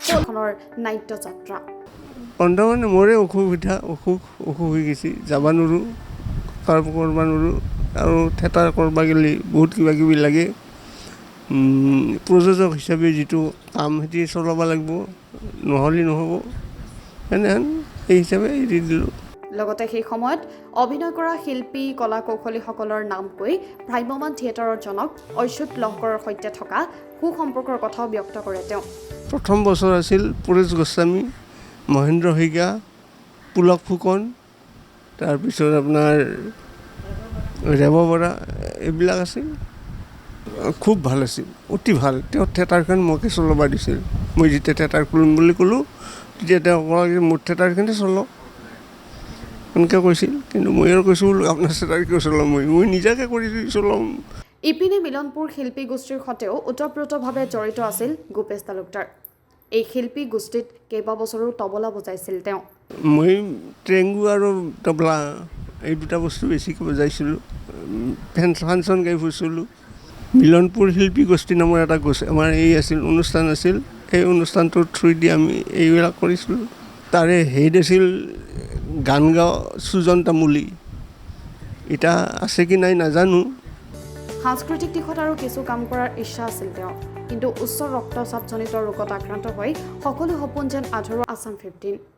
কলখনৰ নাট্য যাত্ৰা বন্ধ মানে মোৰে অসুখ হৈ গৈছে যাব নোৱাৰোঁ কাম কৰিব নোৱাৰোঁ আৰু থিয়েটাৰ কৰিব গ'লে বহুত কিবাকিবি লাগে প্ৰযোজক হিচাপে যিটো কাম সেইটো চলাব লাগিব নহ'লে নহ'ব সেনেহেন সেই হিচাপে এৰি দিলোঁ লগতে সেই সময়ত অভিনয় কৰা শিল্পী কলা কৌশলীসকলৰ নাম কৈ ভ্ৰাম্যমাণ থিয়েটাৰৰ জনক অচ্যুত লহকৰৰ সৈতে থকা সুসম্পৰ্কৰ কথাও ব্যক্ত কৰে তেওঁ প্ৰথম বছৰ আছিল পৰেশ গোস্বামী মহেন্দ্ৰ শইকীয়া পুলক ফুকন তাৰপিছত আপোনাৰ ৰেৱ বৰা এইবিলাক আছিল খুব ভাল আছিল অতি ভাল তেওঁ থিয়েটাৰখন মোকে চলাব দিছিল মই যেতিয়া থিয়েটাৰ খুলিম বুলি ক'লোঁ তেতিয়া তেওঁ ক'লে মোৰ থিয়েটাৰখনে চলাওক এনেকৈ কৈছিল কিন্তু মই আৰু কৈছোঁ বোলো আপোনাৰ থিয়েটাৰ কিয় চলাম মই নিজাকৈ কৰি চলাম ইপিনে মিলনপুৰ শিল্পী গোষ্ঠীৰ সৈতেও ওতঃপ্ৰোতভাৱে জড়িত আছিল গোপেশ তালুকদাৰ এই শিল্পী গোষ্ঠীত কেইবাবছৰো তবলা বজাইছিল তেওঁ মই ট্ৰেংগু আৰু তবলা এই দুটা বস্তু বেছিকৈ বজাইছিলোঁ ফাংচন গাই ফুৰিছিলোঁ মিলনপুৰ শিল্পী গোষ্ঠী নামৰ এটা আমাৰ এই আছিল অনুষ্ঠান আছিল সেই অনুষ্ঠানটোৰ থ্ৰুদি আমি এইবিলাক কৰিছিলোঁ তাৰে হেড আছিল গান গাওঁ সুজন তামুলী এতিয়া আছে কি নাই নাজানো সাংস্কৃতিক দিশত আৰু কিছু কাম কৰাৰ ইচ্ছা আছিল তেওঁ কিন্তু উচ্চ ৰক্তচাপজনিত ৰোগত আক্ৰান্ত হৈ সকলো সপোন যেন আধৰুৱা আছাম 15